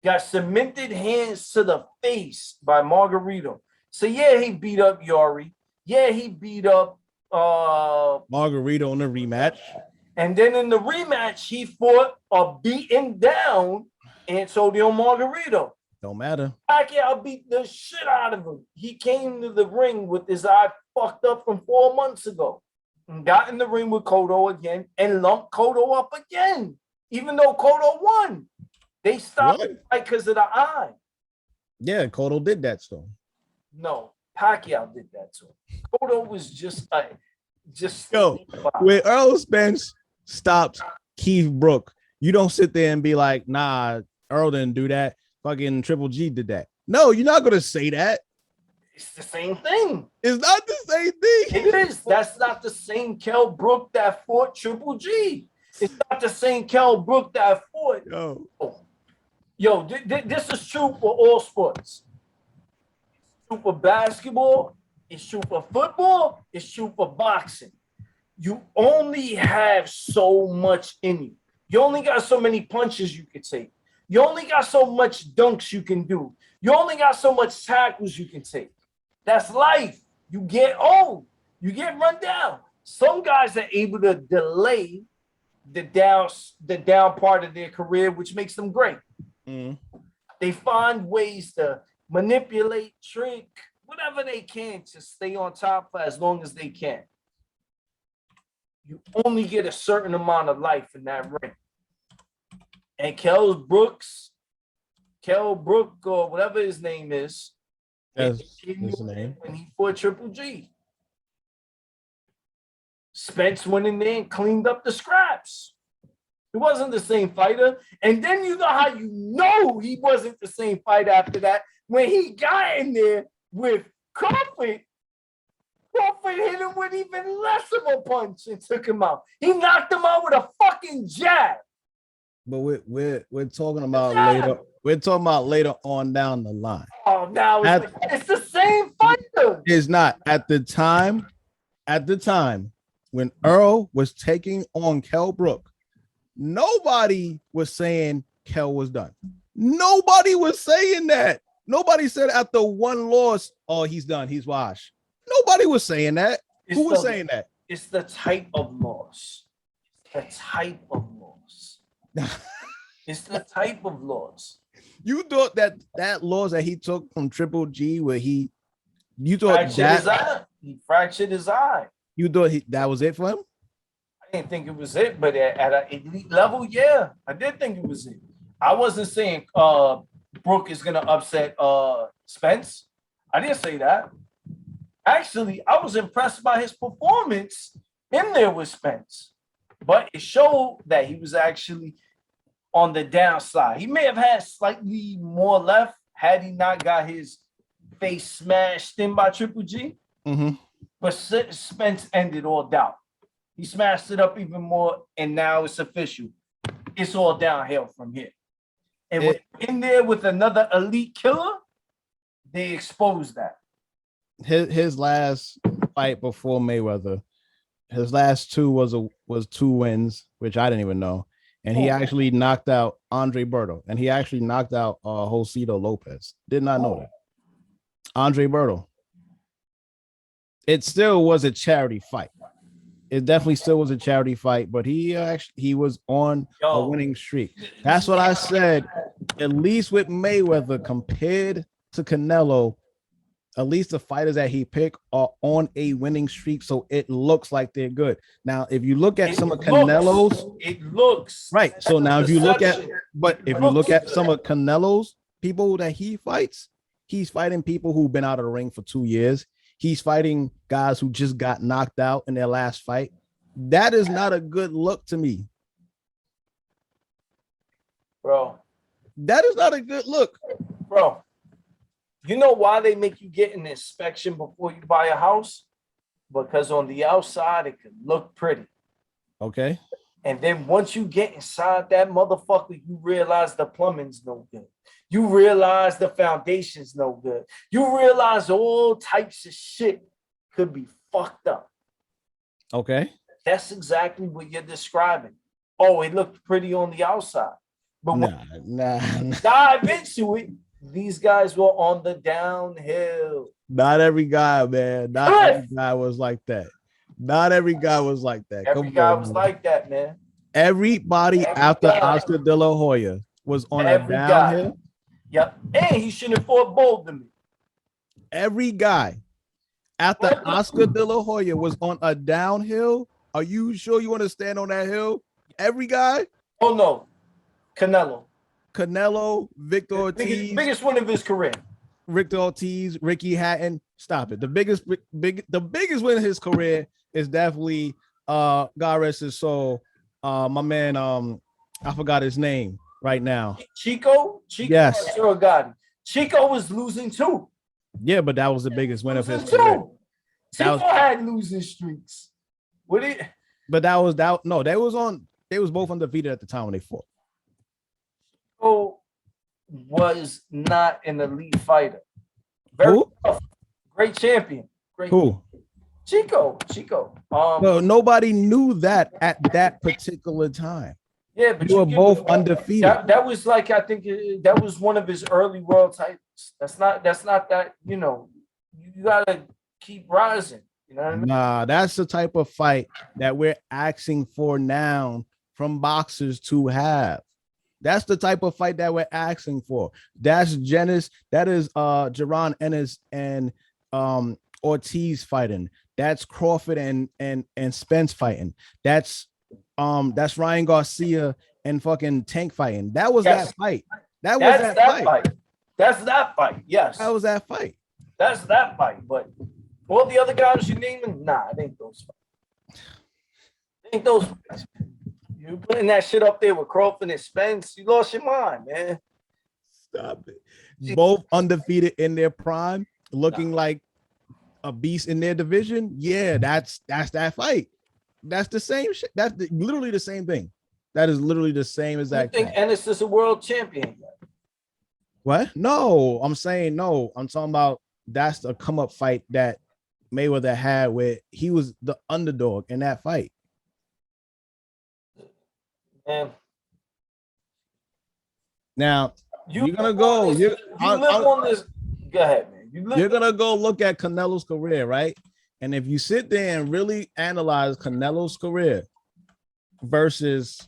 got cemented hands to the face by Margarito. So yeah, he beat up Yori. Yeah, he beat up
Margarito in the rematch.
And then in the rematch, he fought a beaten down Antonio Margarito.
Don't matter.
Pacquiao beat the shit out of him. He came to the ring with his eye fucked up from 4 months ago and got in the ring with Cotto again and lumped Cotto up again, even though Cotto won. They stopped the fight because of the eye.
Yeah, Cotto did that still.
No, Pacquiao did that to him. Cotto was just
Yo, when Earl Spence stopped Keith Brook, you don't sit there and be like, nah, Earl didn't do that. Fucking Triple G did that. No, you're not gonna say that.
It's the same thing.
It's not the same thing.
It is. That's not the same Kell Brook that fought Triple G. It's not the same Kell Brook that fought. Yo, this is true for all sports. It's true for basketball. It's true for football. It's true for boxing. You only have so much in you. You only got so many punches you can take. You only got so much dunks you can do. You only got so much tackles you can take. That's life. You get old. You get run down. Some guys are able to delay the down part of their career, which makes them great. They find ways to manipulate, trick, whatever they can to stay on top for as long as they can. You only get a certain amount of life in that ring. And Kell Brook, or whatever his name is,
that's his name.
When he fought Triple G. Spence went in there and cleaned up the scraps. He wasn't the same fighter. And then you know how you know he wasn't the same fighter after that? When he got in there with Crawford hit him with even less of a punch and took him out. He knocked him out with a fucking jab.
But we're talking about later. We're talking about later on down the line.
Oh, now it's the same fighter.
It's not. At the time when Earl was taking on Kell Brook, nobody was saying Kell was done. Nobody was saying that. Nobody said after one loss, oh, he's done, he's washed. Nobody was saying that. Who was saying that?
It's the type of loss. It's the type of loss.
You thought that loss that he took from Triple G, where you thought
he fractured his eye.
You thought that was it for him?
I didn't think it was it, but at an elite level, yeah, I did think it was it. I wasn't saying Brook is gonna upset Spence. I didn't say that. Actually, I was impressed by his performance in there with Spence, but it showed that he was actually on the downside. He may have had slightly more left had he not got his face smashed in by Triple G. But Spence ended all doubt. He smashed it up even more, and now it's official. It's all downhill from here. And when in there with another elite killer, they exposed that.
His last fight before Mayweather, his last two was 2 wins, which I didn't even know. And he actually knocked out Andre Berto, and he actually knocked out Josito Lopez. Did not know that. Andre Berto. It still was a charity fight. It definitely still was a charity fight, but he was on a winning streak. That's what I said. At least with Mayweather compared to Canelo, at least the fighters that he picked are on a winning streak, so it looks like they're good. Now, if you look at some of Canelo's,
it looks
right. So now, if you look at some of Canelo's people that he fights, he's fighting people who've been out of the ring for 2 years. He's fighting guys who just got knocked out in their last fight. That is not a good look to me.
Bro,
That is not a good look.
Bro, you know why they make you get an inspection before you buy a house? Because on the outside, it can look pretty.
Okay.
And then once you get inside that motherfucker, you realize the plumbing's no good. You realize the foundation's no good. You realize all types of shit could be fucked up.
Okay.
That's exactly what you're describing. Oh, it looked pretty on the outside. But when
Nah.
you dive into it, these guys were on the downhill.
Not every guy, man. Not every guy was like that. Not every guy was like that.
Every guy was like that, man.
Everybody after Oscar De La Hoya was on a downhill.
Yep. And he shouldn't have fought Bold.
Every guy after Oscar De La Hoya was on a downhill. Are you sure you want to stand on that hill? Every guy?
Oh, no.
Canelo, Victor Ortiz.
Biggest one of his career.
Victor Ortiz, Ricky Hatton. Stop it. The biggest win of his career is definitely God rest his soul. My man, I forgot his name right now.
Chico?
Yes.
Chico was losing too.
Yeah, but that was the biggest win of his career.
Chico had losing streaks.
But that was no, they was both undefeated at the time when they fought.
Chico was not an elite fighter. Very tough. Great champion.
Who?
Chico.
No, nobody knew that at that particular time.
Yeah, but
you were both undefeated.
That was like, I think that was one of his early world titles. That's not that, you gotta keep rising. You know what I mean?
Nah, that's the type of fight that we're asking for now from boxers to have. That's the type of fight that we're asking for. That's Jennings. That is Jaron Ennis and Ortiz fighting. That's Crawford and Spence fighting. That's Ryan Garcia and fucking Tank fighting. That was that fight. That's that fight.
That's that fight. Yes.
That was that fight.
That's that fight. But all the other guys you naming, nah, it ain't those fights. It ain't those fights. You putting that shit up there with Crawford and Spence, you lost your mind, man.
Stop it. Both undefeated in their prime, looking like a beast in their division. Yeah, that's that fight. That's the same shit. That's literally the same thing. That is literally the same exact
thing. Ennis is a world champion.
What? No, I'm saying no. I'm talking about that's the come up fight that Mayweather had where he was the underdog in that fight.
Man.
Now you're gonna go.
You live on this. Go ahead, man.
You're gonna go look at Canelo's career, right? And if you sit there and really analyze Canelo's career versus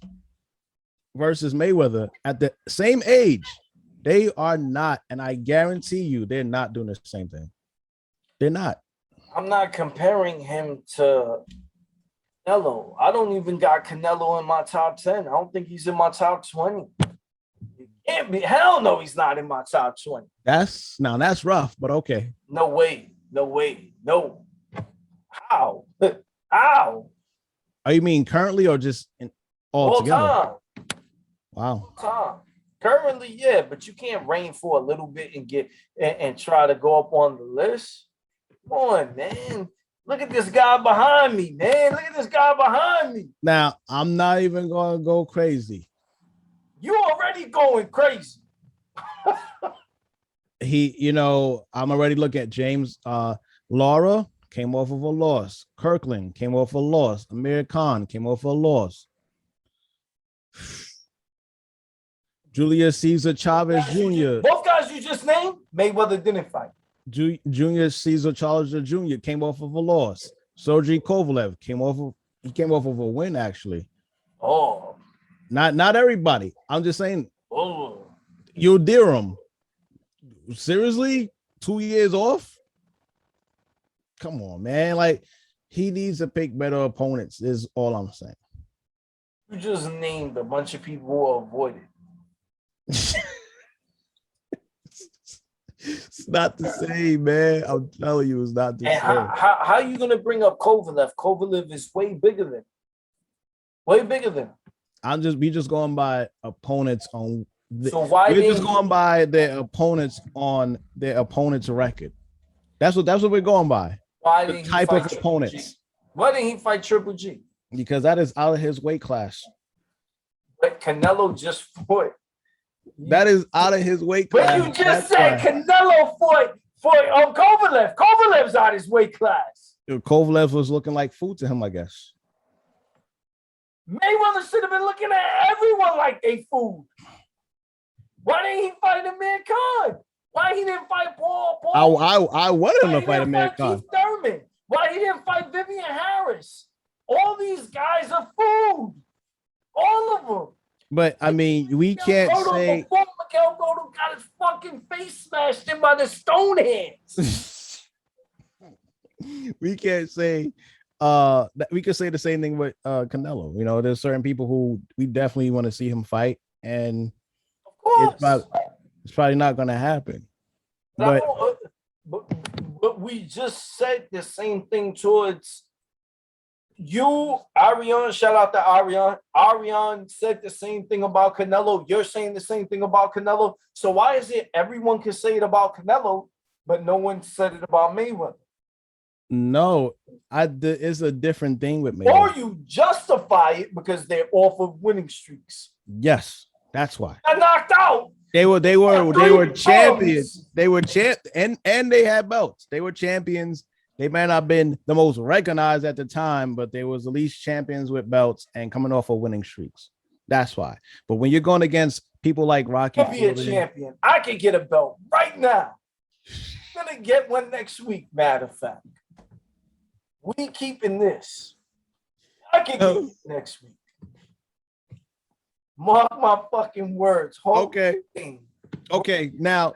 Mayweather at the same age, they are not, and I guarantee you, they're not doing the same thing. They're not.
I'm not comparing him to Canelo. I don't even got Canelo in my top 10. I don't think he's in my top 20. He can't be. Hell no, he's not in my top 20.
That's rough, but okay.
No way. No. How? How?
Oh, you mean currently or just all together?
Time.
Wow.
All time. Currently, yeah, but you can't reign for a little bit and get and try to go up on the list. Come on, man. Look at this guy behind me, man. Look at this guy behind me.
Now, I'm not even going to go crazy.
You already going crazy.
I'm already looking at James Lara came off of a loss. Kirkland came off a loss. Amir Khan came off a loss. Julius Caesar Chavez Jr.
Both guys you just named, Mayweather didn't fight.
Junior Caesar Chavez Jr. came off of a loss. Sergey Kovalev came off of a win, actually.
Oh.
Not everybody. I'm just saying.
Oh.
Yildirim. Seriously? 2 years off? Come on, man. Like, he needs to pick better opponents, is all I'm saying.
You just named a bunch of people who avoided.
It's not the same, man. I'm telling you, it's not the same.
How are you gonna bring up Kovalev? Kovalev is way bigger than.
We just going by opponents on
So why
We're just
didn't
going by their opponents on their opponent's record. That's what we're going by.
why
The
didn't he
type
fight
of
Triple G?
opponents.
Why didn't he fight Triple G?
Because that is out of his weight class.
But Canelo just fought.
That is out of his weight
But
class.
you just
That's
said
why.
Canelo fought Kovalev. Kovalev's out his weight class.
Kovalev was looking like food to him, I guess.
Mayweather should have been looking at everyone like they food. Why didn't he fight Amir Khan? Why he didn't fight Paul?
I wanted him to fight Amir Khan.
Keith Thurman? Why he didn't fight Vivian Harris? All these guys are food. All of them.
But I mean, we can't say
Miguel Cotto got his fucking face smashed in by the stone hands.
we can't say that we could say the same thing with Canelo. You know, there's certain people who we definitely want to see him fight, and
Of course.
it's probably not going to happen.
But we just said the same thing towards you, Ariane. Shout out to Ariane. Ariane said the same thing about Canelo. You're saying the same thing about Canelo. So why is it everyone can say it about Canelo, but no one said it about Mayweather?
No, it's a different thing with Mayweather.
Or you justify it because they're off of winning streaks.
Yes, that's why.
Got knocked out.
They were champions.
Times.
They were and they had belts. They were champions. They may not have been the most recognized at the time, but they was at least champions with belts and coming off of winning streaks. That's why. But when you're going against people like Rocky,
Could be a champion. I could get a belt right now. I'm gonna get one next week. Matter of fact, we keeping this. I can get it next week. Mark my fucking words.
Okay. Now,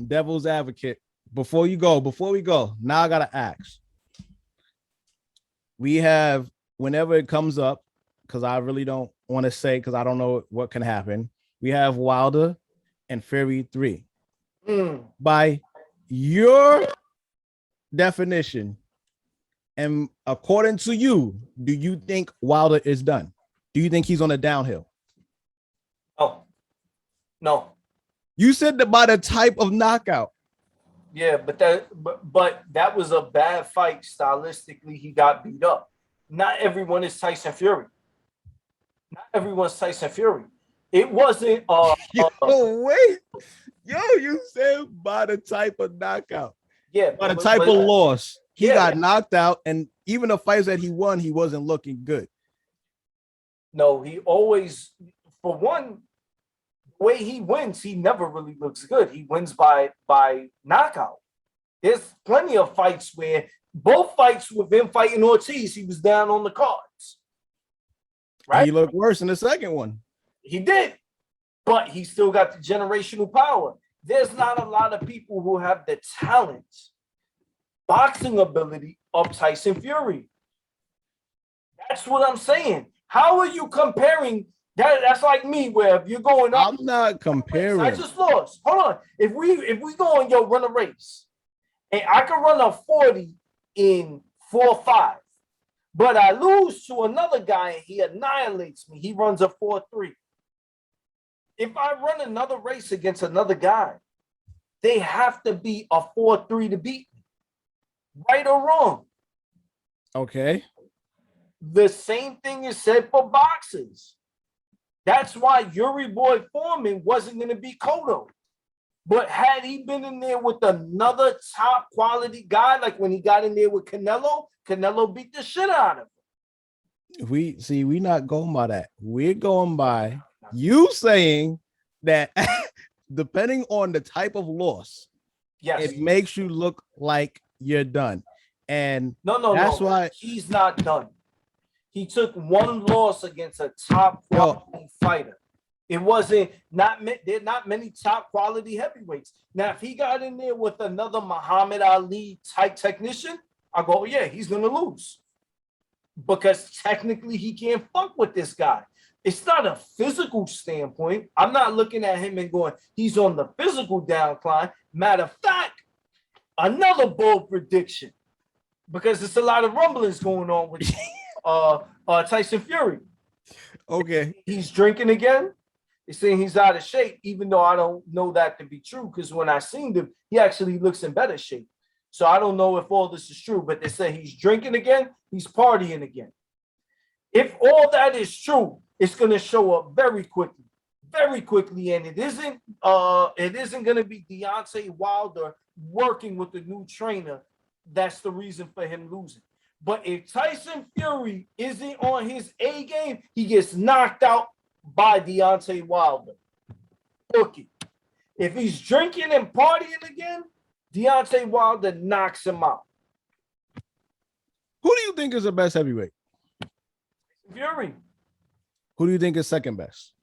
devil's advocate. Before we go, now I gotta ask. We have, whenever it comes up, because I really don't want to say, because I don't know what can happen. We have Wilder and Fury 3. By your definition, and according to you, do you think Wilder is done? Do you think he's on a downhill?
No.
You said that by the type of knockout.
Yeah, but that was a bad fight. Stylistically, he got beat up. Not everyone is Tyson Fury. Not everyone's Tyson Fury. It wasn't.
Wait. You said by the type of knockout.
Yeah.
By the type of loss. He got knocked out, and even the fights that he won, he wasn't looking good.
No, he always, for one, the way he wins, he never really looks good. He wins by knockout. There's plenty of fights where both fights with him fighting Ortiz, he was down on the cards. Right?
He looked worse in the second one.
He did, but he still got the generational power. There's not a lot of people who have the talent, boxing ability of Tyson Fury. That's what I'm saying. How are you comparing that? That's like me, where if you're going up,
I'm not comparing.
I just lost. Hold on. If we go and run a race, and I can run a 40 in 4.5, but I lose to another guy and he annihilates me. He runs a 4.3. If I run another race against another guy, they have to be a 4.3 to beat me. Right or wrong?
Okay.
The same thing is said for boxers. That's why Yuri Boy Foreman wasn't going to be Cotto. But had he been in there with another top quality guy, like when he got in there with Canelo, Canelo beat the shit out of him.
We're not going by that. We're going by you saying that depending on the type of loss,
yes,
it makes you look like you're done. And
that's why he's not done. He took one loss against a top quality fighter. It wasn't there are not many top quality heavyweights. Now, if he got in there with another Muhammad Ali type technician, I go, yeah, he's gonna lose. Because technically he can't fuck with this guy. It's not a physical standpoint. I'm not looking at him and going, he's on the physical downcline. Matter of fact, another bold prediction, because there's a lot of rumblings going on with Tyson Fury.
Okay.
He's drinking again. They're saying he's out of shape, even though I don't know that to be true. Because when I seen him, he actually looks in better shape. So I don't know if all this is true, but they say he's drinking again, he's partying again. If all that is true, it's going to show up very quickly, and it isn't going to be Deontay Wilder working with the new trainer. That's the reason for him losing. But if Tyson Fury isn't on his A game, he gets knocked out by Deontay Wilder. Look it. If he's drinking and partying again, Deontay Wilder knocks him out.
Who do you think is the best heavyweight?
Fury.
Who do you think is second best?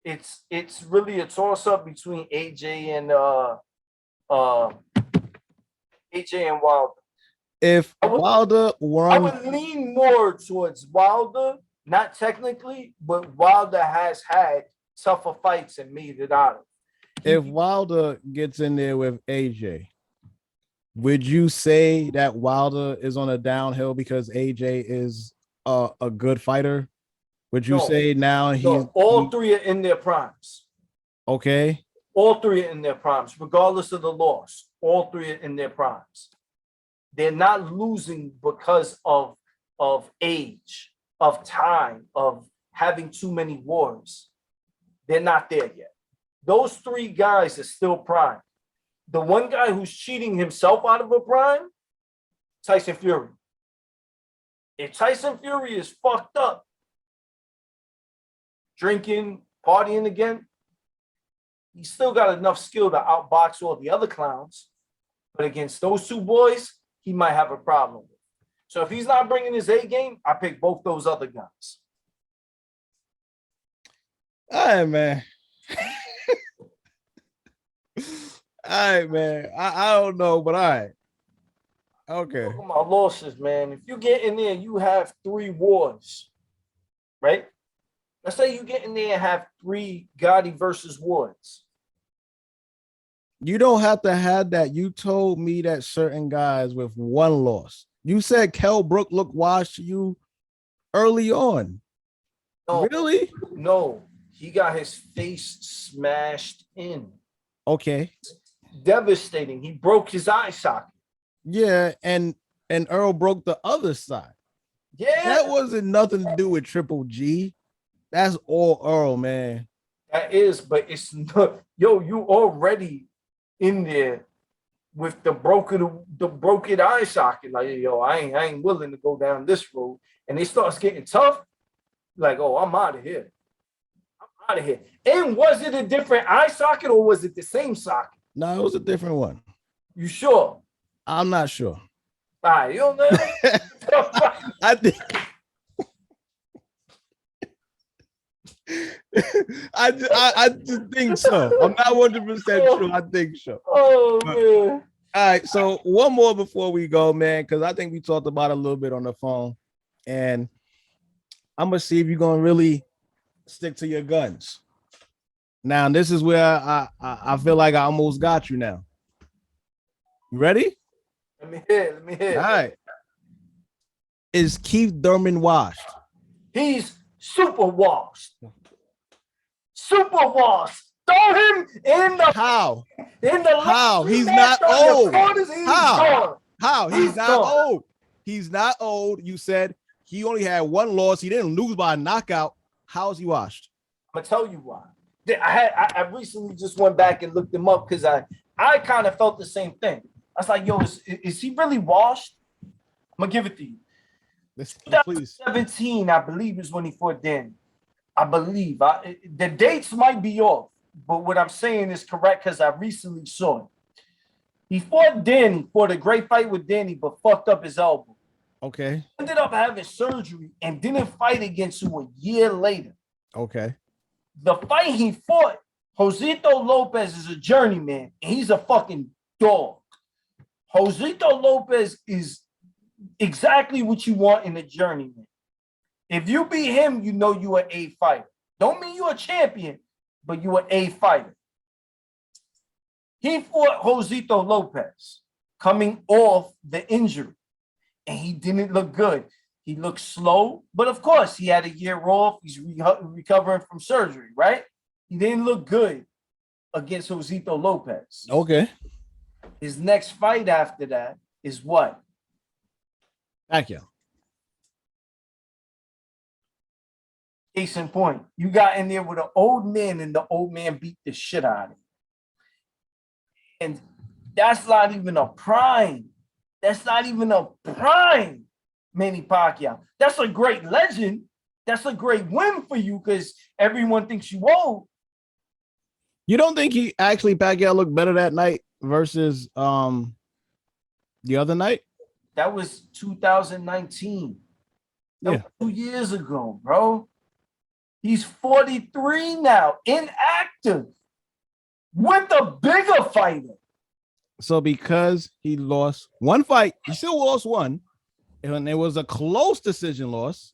It's really a toss-up between AJ and Wilder.
If Wilder won,
I would lean more towards Wilder, not technically, but Wilder has had tougher fights and made it out of.
If Wilder gets in there with AJ, would you say that Wilder is on a downhill because AJ is a good fighter? Would you say now he's
all three are in their primes?
Okay.
All three are in their primes, regardless of the loss. All three are in their primes. They're not losing because of age, of time, of having too many wars. They're not there yet. Those three guys are still prime. The one guy who's cheating himself out of a prime, Tyson Fury. If Tyson Fury is fucked up, drinking, partying again, he's still got enough skill to outbox all the other clowns. But against those two boys, he might have a problem with. So if he's not bringing his A game, I pick both those other guys.
All right, man. All right, man. I don't know, but all right. Okay.
Talking about losses, man. If you get in there, you have 3 wars, right? Let's say you get in there and have 3 Gotti versus Woods.
You don't have to have that. You told me that certain guys with 1 loss. You said Kell Brook looked washed to you early on.
No,
really?
No, he got his face smashed in.
Okay.
Devastating. He broke his eye socket.
Yeah, and Earl broke the other side.
Yeah.
That wasn't nothing to do with Triple G. That's all Earl, man.
That is, but it's not. Yo, you already in there with the broken eye socket. Like, yo, I ain't willing to go down this road. And it starts getting tough. Like, oh, I'm out of here. I'm out of here. And was it a different eye socket or was it the same socket?
No, it was a different one.
You sure?
I'm not sure.
All right, you don't know.
I think I just think so. I'm not 100% sure. I think so.
Oh, man.
All right, so one more before we go, man, because I think we talked about it a little bit on the phone, and I'm gonna see if you're gonna really stick to your guns. Now, this is where I feel like I almost got you now. You ready?
Let me hear.
All right. Is Keith Thurman washed?
He's super washed. Super washed. Throw him in the
How?
In the
How? He's not old.
How?
How? He's not old. He's not old. You said he only had 1 loss. He didn't lose by a knockout. How is he washed?
I'm gonna tell you why. I recently just went back and looked him up because I kind of felt the same thing. I was like, yo, is he really washed? I'm gonna give it to you.
Please.
2017, I believe, is when he fought Danny. I believe. The dates might be off, but what I'm saying is correct because I recently saw it. He fought Danny, fought a great fight with Danny, but fucked up his elbow.
Okay.
Ended up having surgery and didn't fight against him a year later.
Okay.
The fight he fought, Josito Lopez is a journeyman, and he's a fucking dog. Josito Lopez is exactly what you want in a journeyman. If you beat him, you know you are A fighter. Don't mean you're a champion, but you are A fighter. He fought Josito Lopez coming off the injury, and he didn't look good. He looked slow, but of course, he had a year off. He's recovering from surgery, right? He didn't look good against Josito Lopez.
Okay.
His next fight after that is what?
Pacquiao.
Case in point, you got in there with an old man, and the old man beat the shit out of him. And that's not even a prime. That's not even a prime Manny Pacquiao. That's a great legend. That's a great win for you because everyone thinks you old.
You don't think he actually Pacquiao looked better that night versus the other night?
That was 2019. That
Yeah.
was 2 years ago, bro. He's 43 now, inactive, with a bigger fighter.
So because he lost one fight, he still lost one, and it was a close decision loss.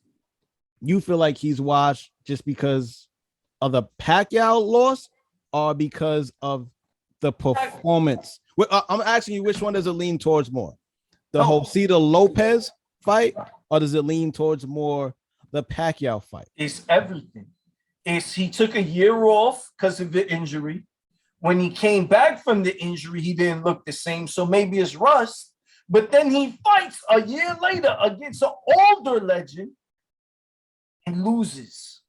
You feel like he's washed just because of the Pacquiao loss, or because of the performance? I'm asking you, which one does it lean towards more? The Josito Lopez fight, or does it lean towards more the Pacquiao fight?
It's everything. He took a year off because of the injury. When he came back from the injury, he didn't look the same. So maybe it's rust. But then he fights a year later against an older legend and loses.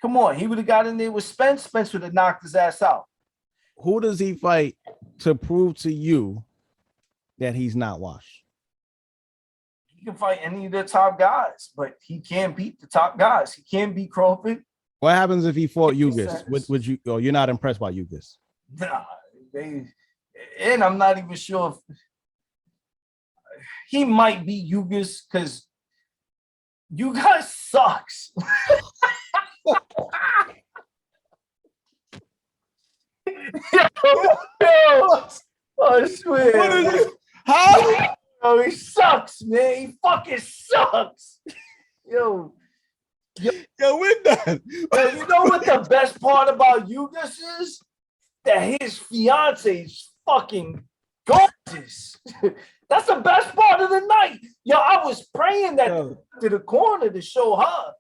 Come on, he would have got in there with Spence. Spence would have knocked his ass out.
Who does he fight to prove to you that he's not washed?
He can fight any of the top guys, but he can't beat the top guys. He can't beat Crawford.
What happens if he fought Ugas? Would you? Oh, you're not impressed by Ugas?
Nah, and I'm not even sure if he might beat Ugas because Ugas sucks. yo, I swear.
What is it? How?
Oh, he sucks, man. He fucking sucks. Yo,
we're done.
you know what the best part about Ugas is? That his fiance is fucking gorgeous. That's the best part of the night. Yo, I was praying that to the corner to show her.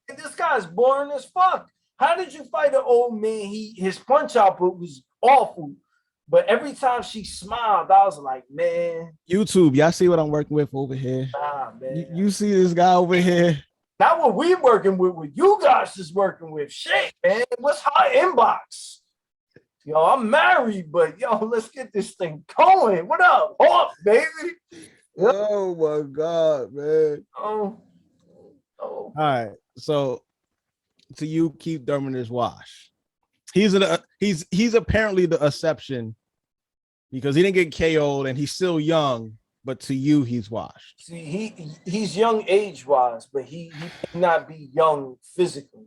This guy's boring as fuck. How did you fight an old man? His punch output was awful. But every time she smiled, I was like, man.
YouTube, y'all see what I'm working with over here?
Nah, man.
You see this guy over here?
Not what we working with, what you guys is working with. Shit, man. What's her inbox? Yo, I'm married, but yo, let's get this thing going. What up? Oh, baby.
Oh my God, man.
Oh.
All right. So to you, Keith Thurman is washed. He's apparently the exception because he didn't get KO'd and he's still young, but to you, he's washed.
See, he's young age-wise, but he cannot be young physically.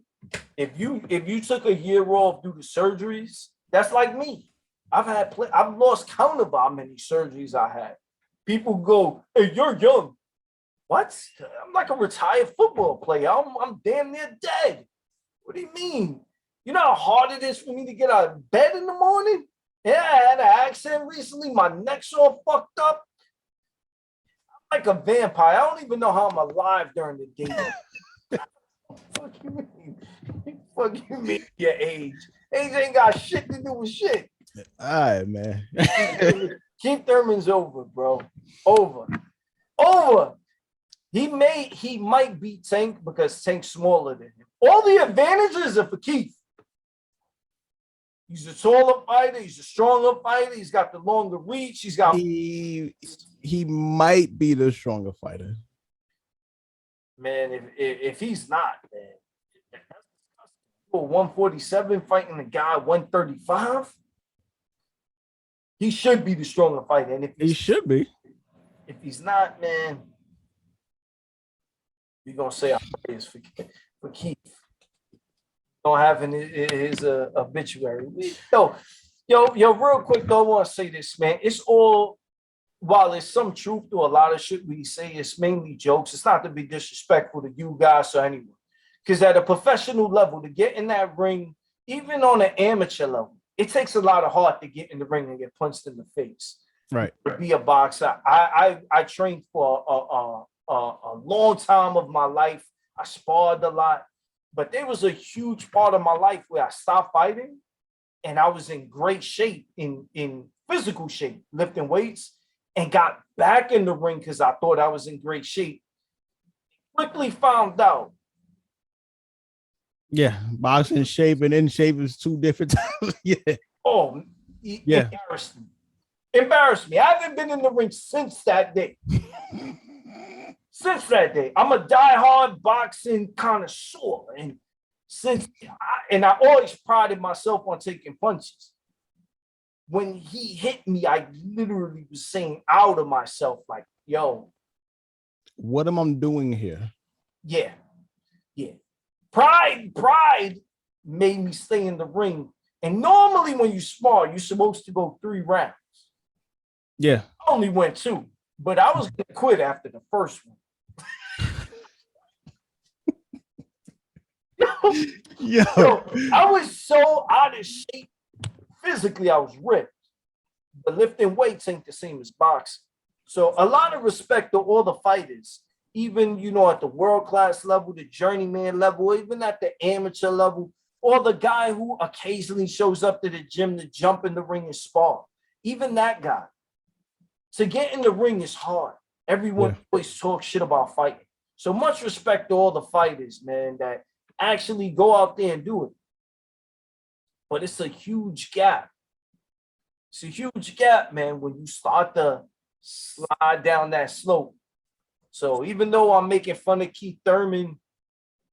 If you took a year off due to surgeries, that's like me. I've lost count of how many surgeries I had. People go, hey, you're young. What? I'm like a retired football player. I'm damn near dead. What do you mean? You know how hard it is for me to get out of bed in the morning? Yeah, I had an accident recently. My neck's all fucked up. I'm like a vampire. I don't even know how I'm alive during the day. Fuck you mean? Fuck you mean your age? Age ain't got shit to do with shit.
All right, man.
Keith Thurman's over, bro. Over. He might beat Tank because Tank's smaller than him. All the advantages are for Keith. He's a taller fighter. He's a stronger fighter. He's got the longer reach.
He might be the stronger fighter.
Man, if he's not, man, 147 fighting a guy 135. He should be the stronger fighter, and if
he should be.
If he's not, man, you're gonna say our prayers for Keith. Don't have in his obituary. Yo, real quick though, I want to say this, man. It's all, while there's some truth to a lot of shit we say, it's mainly jokes. It's not to be disrespectful to you guys or anyone. Because at a professional level, to get in that ring, even on an amateur level, it takes a lot of heart to get in the ring and get punched in the face.
Right.
to be a boxer. I trained for a long time of my life. I sparred a lot, but there was a huge part of my life where I stopped fighting, and I was in great shape, in physical shape, lifting weights, and got back in the ring because I thought I was in great shape. Quickly found out.
Yeah, boxing shape and in shape is two different times. Yeah.
Oh,
Yeah.
Embarrassed me. I haven't been in the ring since that day. Since that day, I'm a diehard boxing connoisseur, and I always prided myself on taking punches. When he hit me, I literally was saying out of myself, like, "Yo,
What am I doing here?"
yeah, yeah." Pride made me stay in the ring. And normally, when you spar, you're supposed to go 3 rounds.
Yeah.
I only went 2, but I was gonna quit after the first one.
Yo.
I was so out of shape. Physically, I was ripped. But lifting weights ain't the same as boxing. So a lot of respect to all the fighters, even at the world-class level, the journeyman level, even at the amateur level, or the guy who occasionally shows up to the gym to jump in the ring and spar. Even that guy. To get in the ring is hard. Everyone always talks shit about fighting. So much respect to all the fighters, man, that actually go out there and do it. But it's a huge gap. It's a huge gap, man, when you start to slide down that slope. So even though I'm making fun of Keith Thurman,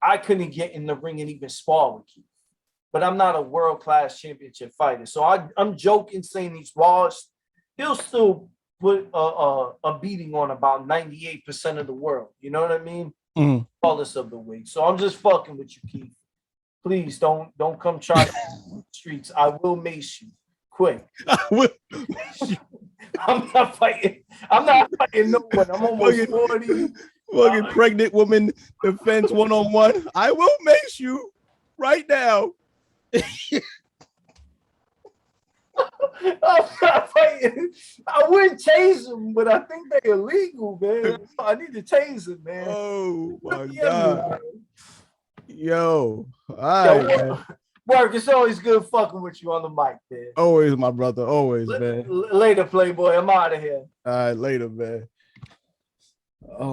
I couldn't get in the ring and even spar with Keith. But I'm not a world-class championship fighter. So I'm joking saying he's washed. He'll still put a beating on about 98% of the world. You know what I mean? Regardless of the weight. So I'm just fucking with you, Keith. Please don't come try the streets. I will mace you quick. I'm not fighting no one. I'm almost 40.
Fucking pregnant woman defense 1-on-1. I will mace you right now.
I'm not fighting. I would tase them, but I think they're illegal, man. I need to tase them, man.
Oh my God. Yo. All right, man.
Mark, it's always good fucking with you on the mic, man.
Always, my brother. Always, man.
Later, Playboy. I'm out of here.
All right, later, man. Oh.